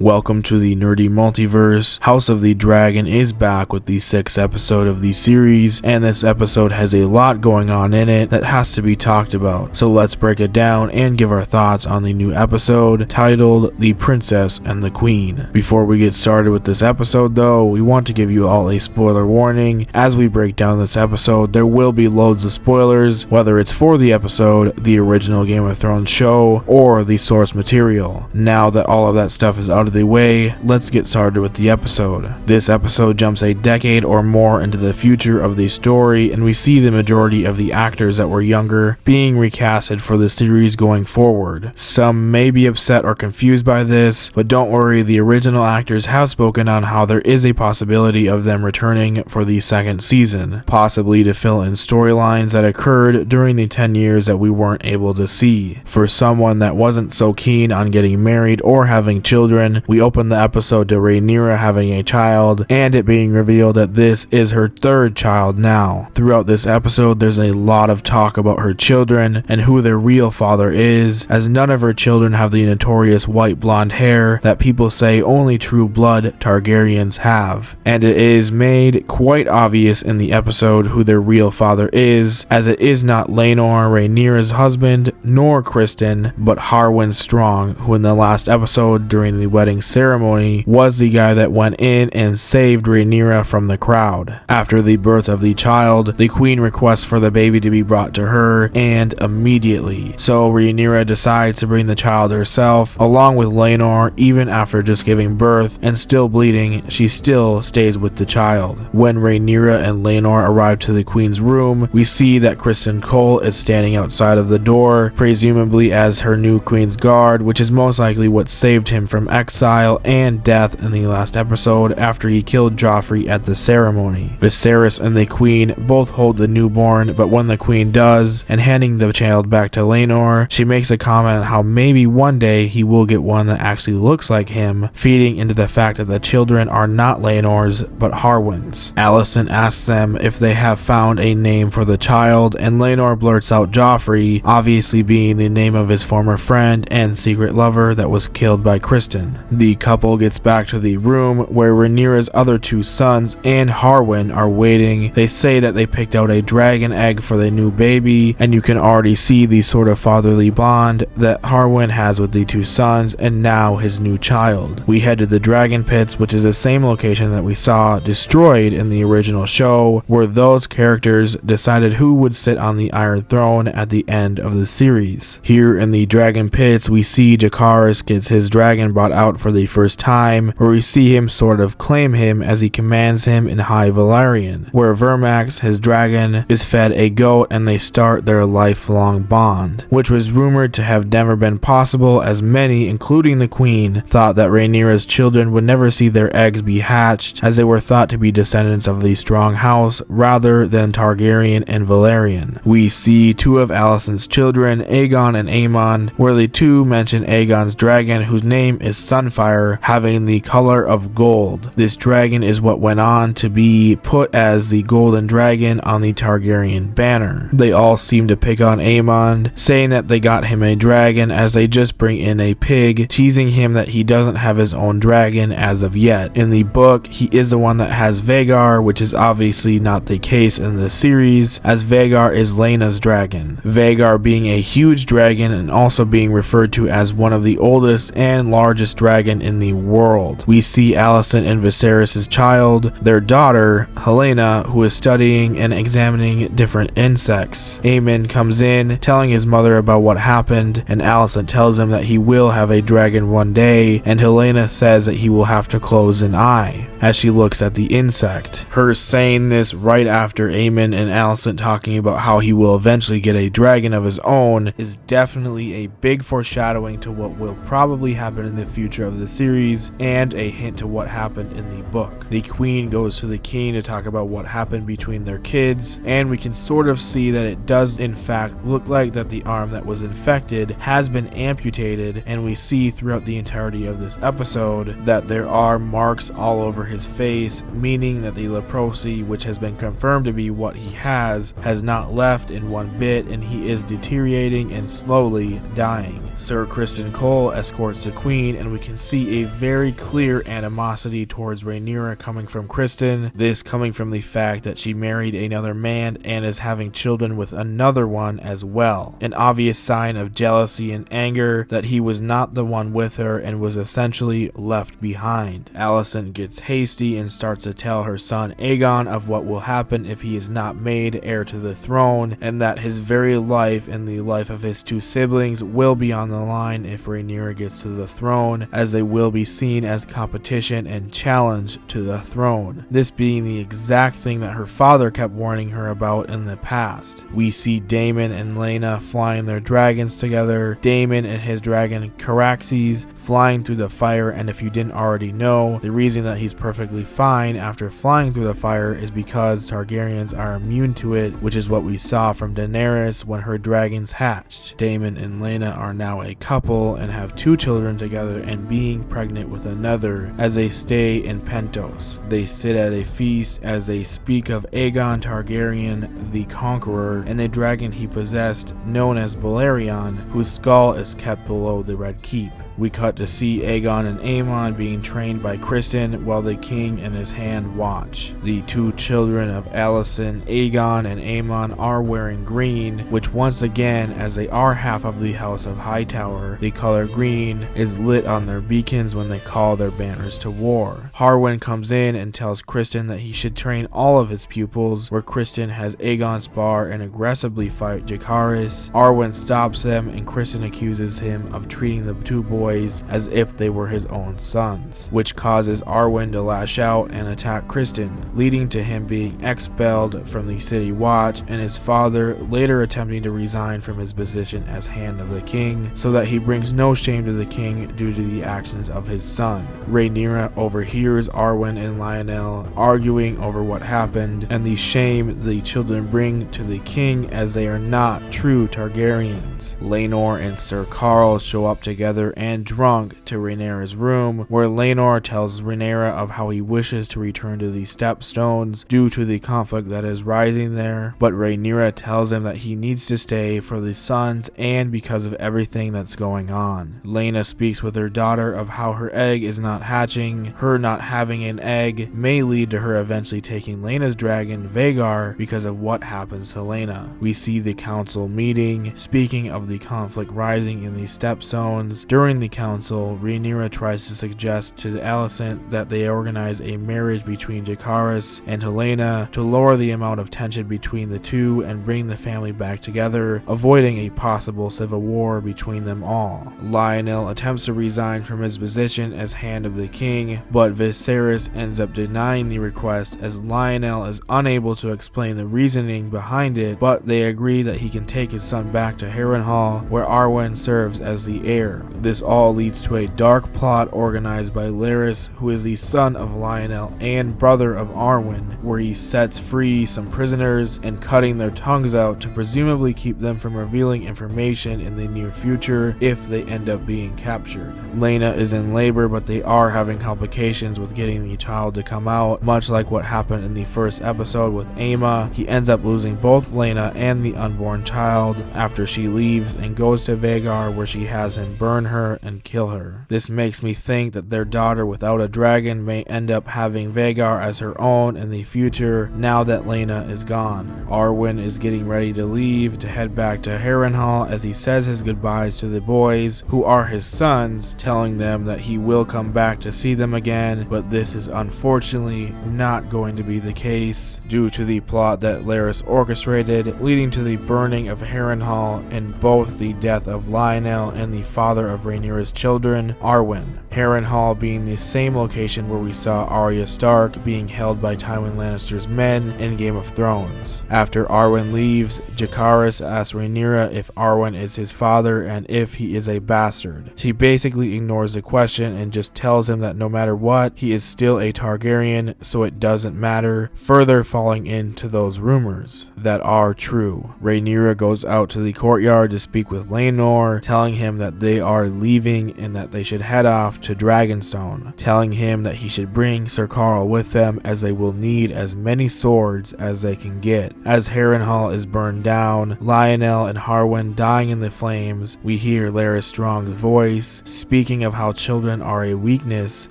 Welcome to the nerdy multiverse. House of the Dragon is back with the 6th episode of the series, and this episode has a lot going on in it that has to be talked about. So let's break it down and give our thoughts on the new episode titled The Princess and the Queen. Before we get started with this episode though, we want to give you all a spoiler warning. As we break down this episode, there will be loads of spoilers, whether it's for the episode, the original Game of Thrones show, or the source material. Now that all of that stuff is out of the way, let's get started with the episode. This episode jumps a decade or more into the future of the story, and we see the majority of the actors that were younger being recasted for the series going forward. Some may be upset or confused by this, but don't worry, the original actors have spoken on how there is a possibility of them returning for the second season, possibly to fill in storylines that occurred during the 10 years that we weren't able to see. For someone that wasn't so keen on getting married or having children, we open the episode to Rhaenyra having a child, and it being revealed that this is her third child now. Throughout this episode, there's a lot of talk about her children and who their real father is, as none of her children have the notorious white blonde hair that people say only true blood Targaryens have. And it is made quite obvious in the episode who their real father is, as it is not Laenor, Rhaenyra's husband, nor Criston, but Harwin Strong, who in the last episode during the wedding ceremony was the guy that went in and saved Rhaenyra from the crowd. After the birth of the child, the queen requests for the baby to be brought to her, and immediately. So Rhaenyra decides to bring the child herself, along with Laenor. Even after just giving birth and still bleeding, she still stays with the child. When Rhaenyra and Laenor arrive to the queen's room, we see that Criston Cole is standing outside of the door, presumably as her new queen's guard, which is most likely what saved him from exile and death in the last episode after he killed Joffrey at the ceremony. Viserys and the queen both hold the newborn, but when the queen does, and handing the child back to Laenor, she makes a comment on how maybe one day he will get one that actually looks like him, feeding into the fact that the children are not Laenor's but Harwin's. Alicent asks them if they have found a name for the child, and Laenor blurts out Joffrey, obviously being the name of his former friend and secret lover that was killed by Criston. The couple gets back to the room where Rhaenyra's other two sons and Harwin are waiting. They say that they picked out a dragon egg for the new baby, and you can already see the sort of fatherly bond that Harwin has with the two sons and now his new child. We head to the dragon pits, which is the same location that we saw destroyed in the original show, where those characters decided who would sit on the Iron Throne at the end of the series. Here in the dragon pits, we see Jacaerys gets his dragon brought out for the first time, where we see him sort of claim him as he commands him in High Valyrian, where Vermax, his dragon, is fed a goat and they start their lifelong bond, which was rumored to have never been possible, as many, including the queen, thought that Rhaenyra's children would never see their eggs be hatched, as they were thought to be descendants of the strong house rather than Targaryen and Valyrian. We see two of Alicent's children, Aegon and Aemon, where the two mention Aegon's dragon, whose name is Sunfire, having the color of gold. This dragon is what went on to be put as the golden dragon on the Targaryen banner. They all seem to pick on Aemon, saying that they got him a dragon as they just bring in a pig, teasing him that he doesn't have his own dragon as of yet. In the book, he is the one that has Vhagar, which is obviously not the case in the series, as Vhagar is Laena's dragon. Vhagar being a huge dragon and also being referred to as one of the oldest and largest dragon in the world. We see Alicent and Viserys' child, their daughter, Helena, who is studying and examining different insects. Aemon comes in, telling his mother about what happened, and Alicent tells him that he will have a dragon one day, and Helena says that he will have to close an eye as she looks at the insect. Her saying this right after Aemon and Alicent talking about how he will eventually get a dragon of his own is definitely a big foreshadowing to what will probably happen in the future of the series, and a hint to what happened in the book. The queen goes to the king to talk about what happened between their kids, and we can sort of see that it does in fact look like that the arm that was infected has been amputated, and we see throughout the entirety of this episode that there are marks all over his face, meaning that the leprosy, which has been confirmed to be what he has not left in one bit, and he is deteriorating and slowly dying. Sir Criston Cole escorts the queen, and we can can see a very clear animosity towards Rhaenyra coming from Criston, this coming from the fact that she married another man and is having children with another one as well. An obvious sign of jealousy and anger that he was not the one with her and was essentially left behind. Alicent gets hasty and starts to tell her son Aegon of what will happen if he is not made heir to the throne, and that his very life and the life of his two siblings will be on the line if Rhaenyra gets to the throne, as they will be seen as competition and challenge to the throne. This being the exact thing that her father kept warning her about in the past. We see Daemon and Laena flying their dragons together, Daemon and his dragon Caraxes flying through the fire, and if you didn't already know, the reason that he's perfectly fine after flying through the fire is because Targaryens are immune to it, which is what we saw from Daenerys when her dragons hatched. Daemon and Laena are now a couple and have 2 children together and being pregnant with another as they stay in Pentos. They sit at a feast as they speak of Aegon Targaryen the Conqueror and the dragon he possessed known as Balerion, whose skull is kept below the Red Keep. We cut to see Aegon and Aemon being trained by Criston while the king and his hand watch. The 2 children of Alicent, Aegon and Aemon, are wearing green, which once again, as they are half of the House of Hightower, the color green is lit on their beacons when they call their banners to war. Harwin comes in and tells Criston that he should train all of his pupils, where Criston has Aegon spar and aggressively fight Jacaerys. Arwen stops them and Criston accuses him of treating the 2 boys as if they were his own sons, which causes Arwen to lash out and attack Criston, leading to him being expelled from the City Watch and his father later attempting to resign from his position as Hand of the King so that he brings no shame to the king due to the actions of his son. Rhaenyra overhears Arwen and Lionel arguing over what happened and the shame the children bring to the king as they are not true Targaryens. Laenor and Sir Carl show up together and drunk to Rhaenyra's room, where Laenor tells Rhaenyra of how he wishes to return to the Stepstones due to the conflict that is rising there, but Rhaenyra tells him that he needs to stay for the sons and because of everything that's going on. Laena speaks with her daughter of how her egg is not hatching. Her not having an egg may lead to her eventually taking Laena's dragon Vhagar because of what happens to Laena. We see the council meeting, speaking of the conflict rising in the Stepstones. During the council, Rhaenyra tries to suggest to Alicent that they organize a marriage between Jacaerys and Helaena to lower the amount of tension between the two and bring the family back together, avoiding a possible civil war between them all. Lionel attempts to resign from his position as Hand of the King, but Viserys ends up denying the request as Lionel is unable to explain the reasoning behind it, but they agree that he can take his son back to Harrenhal, where Arwen serves as the heir. This all leads to a dark plot organized by Larys, who is the son of Lionel and brother of Arwen, where he sets free some prisoners and cutting their tongues out to presumably keep them from revealing information in the near future if they end up being captured. Laena is in labor, but they are having complications with getting the child to come out, much like what happened in the first episode with Aemma. He ends up losing both Laena and the unborn child after she leaves and goes to Vhagar, where she has him burn her and kill her. This makes me think that their daughter without a dragon may end up having Vhagar as her own in the future now that Laena is gone. Arwen is getting ready to leave to head back to Harrenhal as he says his goodbyes to the boys, who are his sons, telling them that he will come back to see them again, but this is unfortunately not going to be the case due to the plot that Larys orchestrated, leading to the burning of Harrenhal and both the death of Lionel and the father of Rhaenyra's children, Arwen. Harrenhal being the same location where we saw Arya Stark being held by Tywin Lannister's men in Game of Thrones. After Arwen leaves, Jacaerys asks Rhaenyra if Arwen is his father and if he is a bastard. She basically ignores the question and just tells him that no matter what, he is still a Targaryen, so it doesn't matter, further falling into those rumors that are true. Rhaenyra goes out to the courtyard to speak with Laenor, telling him that they are leaving leaving and that they should head off to Dragonstone, telling him that he should bring Sir Carl with them as they will need as many swords as they can get. As Harrenhal is burned down, Lionel and Harwin dying in the flames, we hear Larys Strong's voice speaking of how children are a weakness,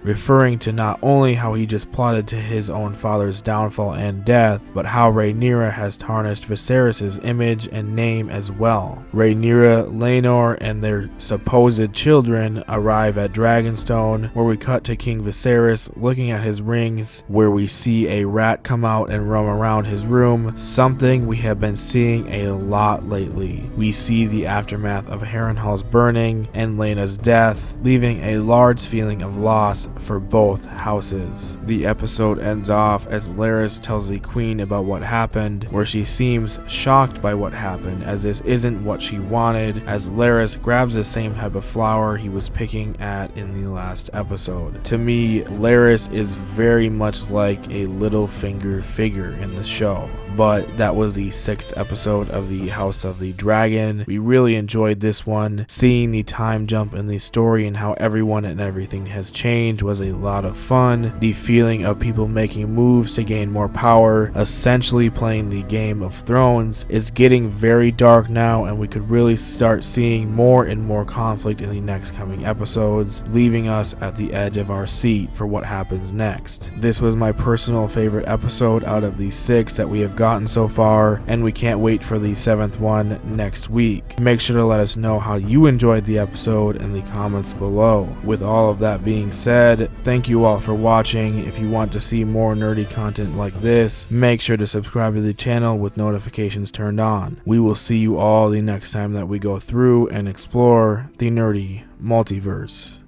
referring to not only how he just plotted to his own father's downfall and death, but how Rhaenyra has tarnished Viserys' image and name as well. Rhaenyra, Laenor, and their supposed children arrive at Dragonstone, where we cut to King Viserys looking at his rings, where we see a rat come out and roam around his room, something we have been seeing a lot lately. We see the aftermath of Harrenhal's burning and Laena's death, leaving a large feeling of loss for both houses. The episode ends off as Larys tells the queen about what happened, where she seems shocked by what happened, as this isn't what she wanted, as Larys grabs the same type of flower he was picking at in the last episode. To me, Larys is very much like a Littlefinger figure in the show. But that was the 6th episode of the House of the Dragon. We really enjoyed this one. Seeing the time jump in the story and how everyone and everything has changed was a lot of fun. The feeling of people making moves to gain more power, essentially playing the Game of Thrones, is getting very dark now, and we could really start seeing more and more conflict in the next coming episodes, leaving us at the edge of our seat for what happens next. This was my personal favorite episode out of the 6 that we have gotten so far, and we can't wait for the 7th one next week. Make sure to let us know how you enjoyed the episode in the comments below. With all of that being said, thank you all for watching. If you want to see more nerdy content like this, make sure to subscribe to the channel with notifications turned on. We will see you all the next time that we go through and explore the nerdy multiverse.